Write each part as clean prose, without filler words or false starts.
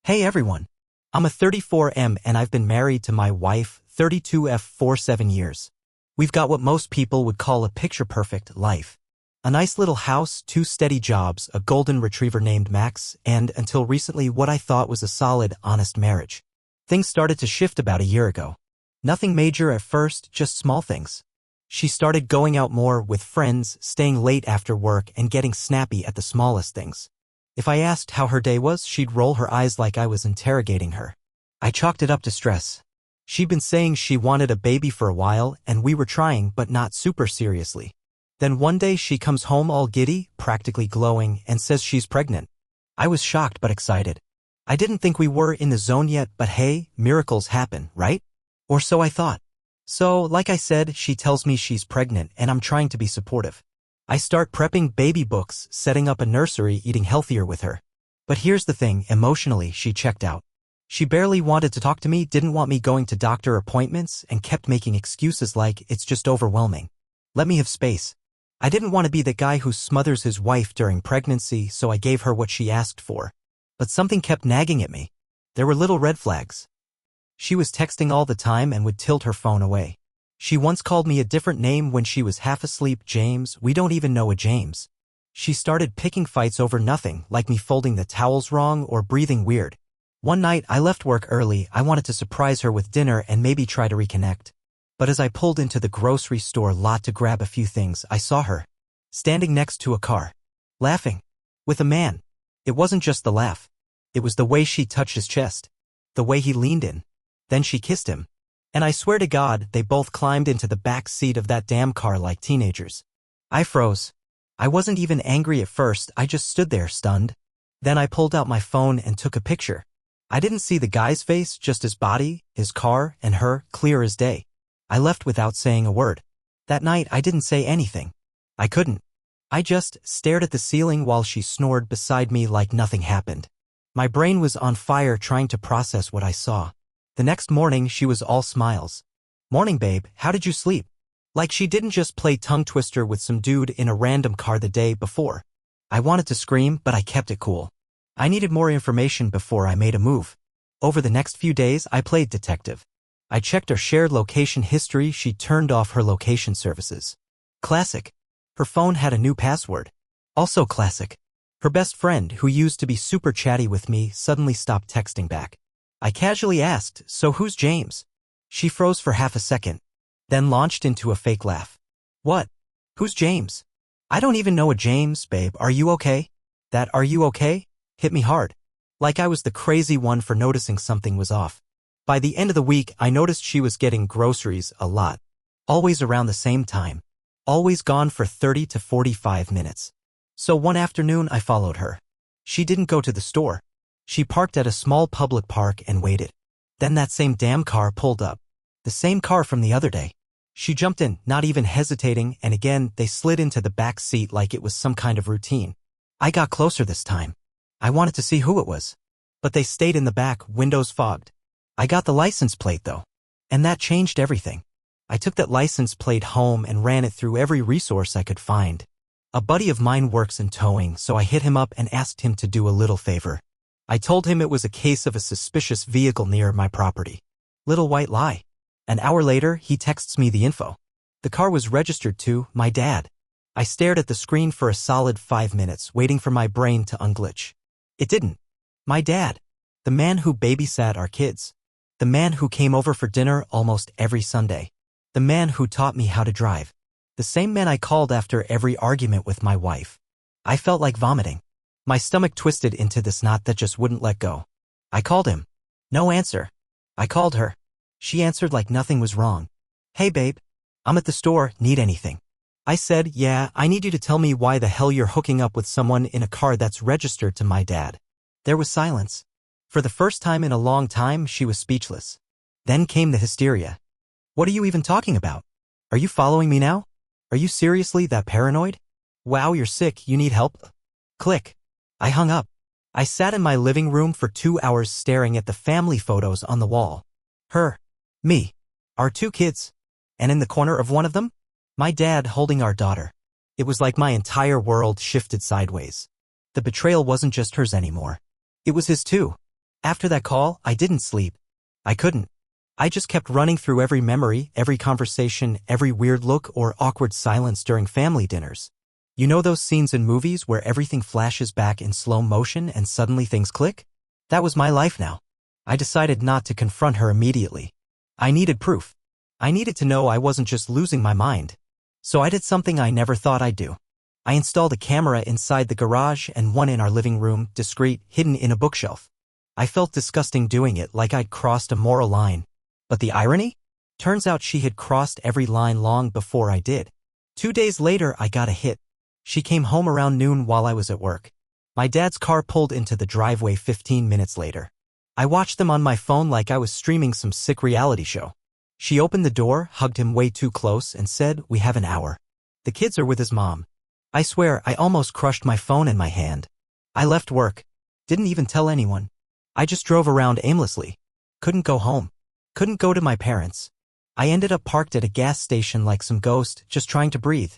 Hey everyone. I'm a 34M and I've been married to my wife, 32F, for 7 years. We've got what most people would call a picture-perfect life. A nice little house, 2 steady jobs, a golden retriever named Max, and, until recently, what I thought was a solid, honest marriage. Things started to shift about a year ago. Nothing major at first, just small things. She started going out more with friends, staying late after work, and getting snappy at the smallest things. If I asked how her day was, she'd roll her eyes like I was interrogating her. I chalked it up to stress. She'd been saying she wanted a baby for a while, and we were trying, but not super seriously. Then one day she comes home all giddy, practically glowing, and says she's pregnant. I was shocked but excited. I didn't think we were in the zone yet, but hey, miracles happen, right? Or so I thought. So, like I said, she tells me she's pregnant, and I'm trying to be supportive. I start prepping baby books, setting up a nursery, eating healthier with her. But here's the thing, emotionally, she checked out. She barely wanted to talk to me, didn't want me going to doctor appointments, and kept making excuses like, it's just overwhelming. Let me have space. I didn't want to be the guy who smothers his wife during pregnancy, so I gave her what she asked for. But something kept nagging at me. There were little red flags. She was texting all the time and would tilt her phone away. She once called me a different name when she was half asleep. James, we don't even know a James. She started picking fights over nothing, like me folding the towels wrong or breathing weird. One night, I left work early. I wanted to surprise her with dinner and maybe try to reconnect. But as I pulled into the grocery store lot to grab a few things, I saw her standing next to a car, laughing with a man. It wasn't just the laugh. It was the way she touched his chest, the way he leaned in. Then she kissed him. And I swear to God, they both climbed into the back seat of that damn car like teenagers. I froze. I wasn't even angry at first, I just stood there stunned. Then I pulled out my phone and took a picture. I didn't see the guy's face, just his body, his car, and her, clear as day. I left without saying a word. That night, I didn't say anything. I couldn't. I just stared at the ceiling while she snored beside me like nothing happened. My brain was on fire trying to process what I saw. The next morning, she was all smiles. Morning, babe, how did you sleep? Like she didn't just play tongue twister with some dude in a random car the day before. I wanted to scream, but I kept it cool. I needed more information before I made a move. Over the next few days, I played detective. I checked her shared location history. She turned off her location services. Classic. Her phone had a new password. Also classic. Her best friend, who used to be super chatty with me, suddenly stopped texting back. I casually asked, so who's James? She froze for half a second, then launched into a fake laugh. What? Who's James? I don't even know a James, babe. Are you okay? That "are you okay" hit me hard. Like I was the crazy one for noticing something was off. By the end of the week, I noticed she was getting groceries a lot. Always around the same time. Always gone for 30 to 45 minutes. So one afternoon, I followed her. She didn't go to the store. She parked at a small public park and waited. Then that same damn car pulled up. The same car from the other day. She jumped in, not even hesitating, and again, they slid into the back seat like it was some kind of routine. I got closer this time. I wanted to see who it was. But they stayed in the back, windows fogged. I got the license plate though. And that changed everything. I took that license plate home and ran it through every resource I could find. A buddy of mine works in towing, so I hit him up and asked him to do a little favor. I told him it was a case of a suspicious vehicle near my property. Little white lie. An hour later, he texts me the info. The car was registered to my dad. I stared at the screen for a solid 5 minutes, waiting for my brain to unglitch. It didn't. My dad. The man who babysat our kids. The man who came over for dinner almost every Sunday. The man who taught me how to drive. The same man I called after every argument with my wife. I felt like vomiting. My stomach twisted into this knot that just wouldn't let go. I called him. No answer. I called her. She answered like nothing was wrong. Hey babe. I'm at the store, need anything? I said, yeah, I need you to tell me why the hell you're hooking up with someone in a car that's registered to my dad. There was silence. For the first time in a long time, she was speechless. Then came the hysteria. What are you even talking about? Are you following me now? Are you seriously that paranoid? Wow, you're sick, you need help? Click. I hung up. I sat in my living room for 2 hours staring at the family photos on the wall. Her, me, our 2 kids, and in the corner of one of them, my dad holding our daughter. It was like my entire world shifted sideways. The betrayal wasn't just hers anymore. It was his too. After that call, I didn't sleep. I couldn't. I just kept running through every memory, every conversation, every weird look or awkward silence during family dinners. You know those scenes in movies where everything flashes back in slow motion and suddenly things click? That was my life now. I decided not to confront her immediately. I needed proof. I needed to know I wasn't just losing my mind. So I did something I never thought I'd do. I installed a camera inside the garage and one in our living room, discreet, hidden in a bookshelf. I felt disgusting doing it, like I'd crossed a moral line. But the irony? Turns out she had crossed every line long before I did. 2 days later, I got a hit. She came home around noon while I was at work. My dad's car pulled into the driveway 15 minutes later. I watched them on my phone like I was streaming some sick reality show. She opened the door, hugged him way too close, and said, "We have an hour. The kids are with his mom." I swear, I almost crushed my phone in my hand. I left work. Didn't even tell anyone. I just drove around aimlessly. Couldn't go home. Couldn't go to my parents. I ended up parked at a gas station like some ghost, just trying to breathe.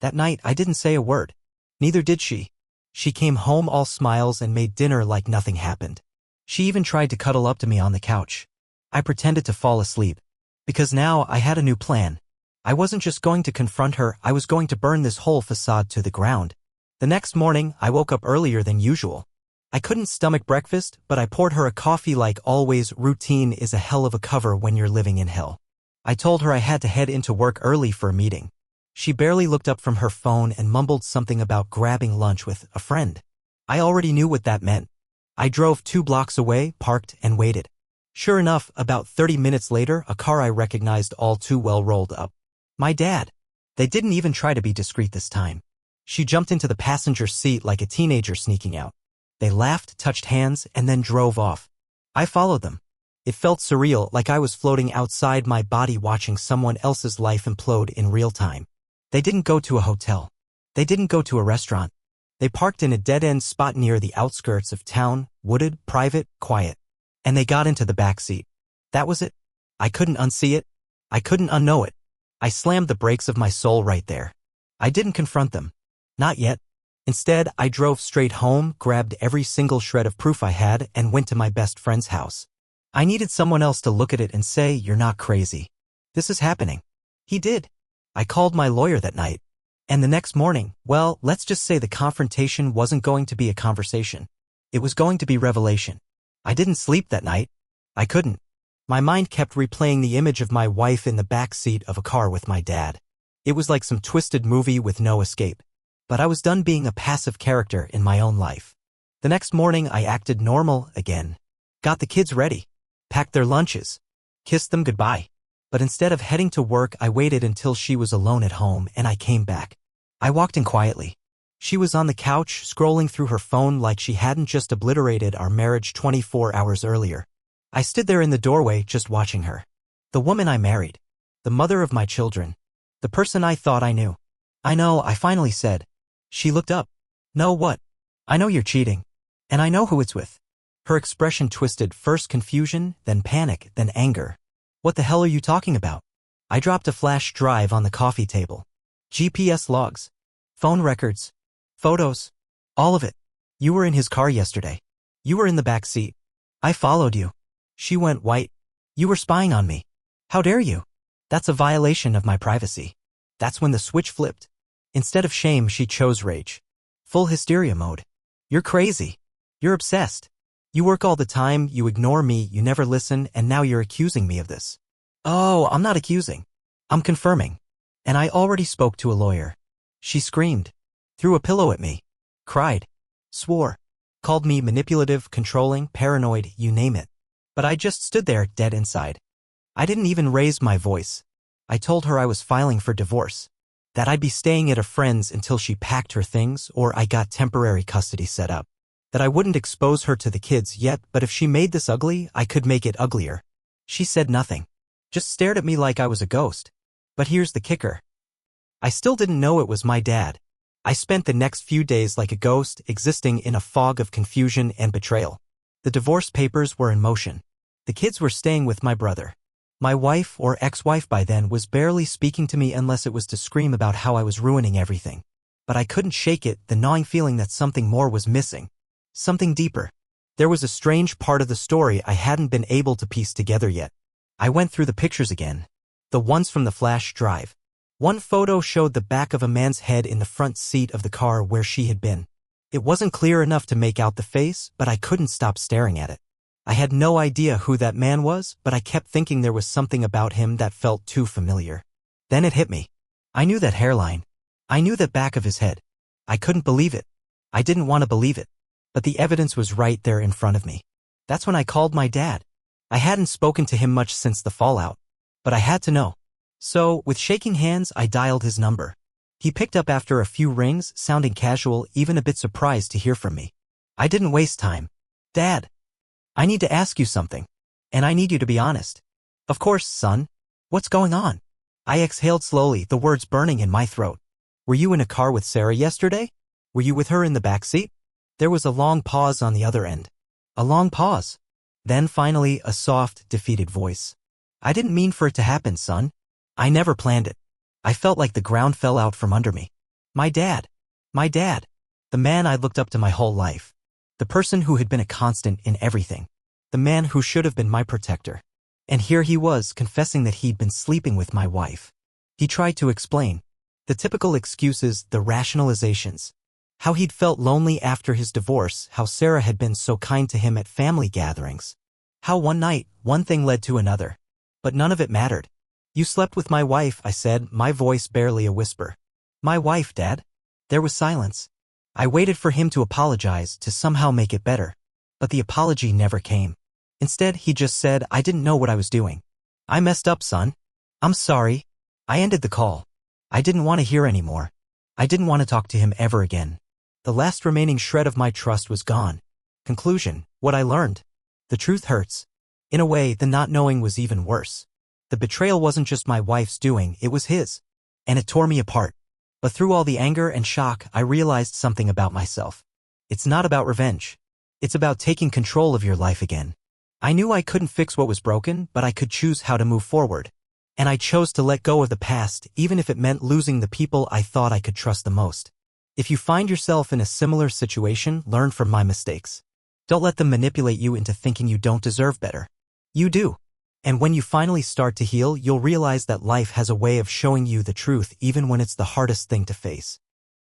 That night, I didn't say a word. Neither did she. She came home all smiles and made dinner like nothing happened. She even tried to cuddle up to me on the couch. I pretended to fall asleep. Because now I had a new plan. I wasn't just going to confront her, I was going to burn this whole facade to the ground. The next morning, I woke up earlier than usual. I couldn't stomach breakfast, but I poured her a coffee like always. Routine is a hell of a cover when you're living in hell. I told her I had to head into work early for a meeting. She barely looked up from her phone and mumbled something about grabbing lunch with a friend. I already knew what that meant. I drove 2 blocks away, parked, and waited. Sure enough, about 30 minutes later, a car I recognized all too well rolled up. My dad. They didn't even try to be discreet this time. She jumped into the passenger seat like a teenager sneaking out. They laughed, touched hands, and then drove off. I followed them. It felt surreal, like I was floating outside my body watching someone else's life implode in real time. They didn't go to a hotel. They didn't go to a restaurant. They parked in a dead-end spot near the outskirts of town, wooded, private, quiet. And they got into the back seat. That was it. I couldn't unsee it. I couldn't unknow it. I slammed the brakes of my soul right there. I didn't confront them. Not yet. Instead, I drove straight home, grabbed every single shred of proof I had, and went to my best friend's house. I needed someone else to look at it and say, "You're not crazy. This is happening." He did. I called my lawyer that night. And the next morning, well, let's just say the confrontation wasn't going to be a conversation. It was going to be revelation. I didn't sleep that night. I couldn't. My mind kept replaying the image of my wife in the back seat of a car with my dad. It was like some twisted movie with no escape. But I was done being a passive character in my own life. The next morning, I acted normal again. Got the kids ready. Packed their lunches. Kissed them goodbye. But instead of heading to work, I waited until she was alone at home and I came back. I walked in quietly. She was on the couch, scrolling through her phone like she hadn't just obliterated our marriage 24 hours earlier. I stood there in the doorway just watching her. The woman I married. The mother of my children. The person I thought I knew. "I know," I finally said. She looked up. "Know what?" "I know you're cheating. And I know who it's with." Her expression twisted, first confusion, then panic, then anger. "What the hell are you talking about?" I dropped a flash drive on the coffee table. GPS logs. Phone records. Photos. All of it. "You were in his car yesterday. You were in the back seat. I followed you." She went white. "You were spying on me. How dare you? That's a violation of my privacy." That's when the switch flipped. Instead of shame, she chose rage. Full hysteria mode. "You're crazy. You're obsessed. You work all the time, you ignore me, you never listen, and now you're accusing me of this." "Oh, I'm not accusing. I'm confirming. And I already spoke to a lawyer." She screamed. Threw a pillow at me. Cried. Swore. Called me manipulative, controlling, paranoid, you name it. But I just stood there, dead inside. I didn't even raise my voice. I told her I was filing for divorce. That I'd be staying at a friend's until she packed her things or I got temporary custody set up. That I wouldn't expose her to the kids yet, but if she made this ugly, I could make it uglier. She said nothing. Just stared at me like I was a ghost. But here's the kicker. I still didn't know it was my dad. I spent the next few days like a ghost, existing in a fog of confusion and betrayal. The divorce papers were in motion. The kids were staying with my brother. My wife, or ex-wife by then, was barely speaking to me unless it was to scream about how I was ruining everything. But I couldn't shake it, the gnawing feeling that something more was missing. Something deeper. There was a strange part of the story I hadn't been able to piece together yet. I went through the pictures again. The ones from the flash drive. One photo showed the back of a man's head in the front seat of the car where she had been. It wasn't clear enough to make out the face, but I couldn't stop staring at it. I had no idea who that man was, but I kept thinking there was something about him that felt too familiar. Then it hit me. I knew that hairline. I knew the back of his head. I couldn't believe it. I didn't want to believe it. But the evidence was right there in front of me. That's when I called my dad. I hadn't spoken to him much since the fallout. But I had to know. So, with shaking hands, I dialed his number. He picked up after a few rings, sounding casual, even a bit surprised to hear from me. I didn't waste time. Dad, I need to ask you something. And I need you to be honest. Of course, son. What's going on? I exhaled slowly, the words burning in my throat. Were you in a car with Sarah yesterday? Were you with her in the back seat? There was a long pause on the other end. A long pause. Then finally, a soft, defeated voice. I didn't mean for it to happen, son. I never planned it. I felt like the ground fell out from under me. My dad. The man I'd looked up to my whole life. The person who had been a constant in everything. The man who should have been my protector. And here he was, confessing that he'd been sleeping with my wife. He tried to explain. The typical excuses, the rationalizations. How he'd felt lonely after his divorce, how Sarah had been so kind to him at family gatherings. How one night, one thing led to another. But none of it mattered. You slept with my wife, I said, my voice barely a whisper. My wife, Dad? There was silence. I waited for him to apologize, to somehow make it better. But the apology never came. Instead, he just said, I didn't know what I was doing. I messed up, son. I'm sorry. I ended the call. I didn't want to hear anymore. I didn't want to talk to him ever again. The last remaining shred of my trust was gone. Conclusion, what I learned. The truth hurts. In a way, the not knowing was even worse. The betrayal wasn't just my wife's doing, it was his. And it tore me apart. But through all the anger and shock, I realized something about myself. It's not about revenge. It's about taking control of your life again. I knew I couldn't fix what was broken, but I could choose how to move forward. And I chose to let go of the past, even if it meant losing the people I thought I could trust the most. If you find yourself in a similar situation, learn from my mistakes. Don't let them manipulate you into thinking you don't deserve better. You do. And when you finally start to heal, you'll realize that life has a way of showing you the truth even when it's the hardest thing to face.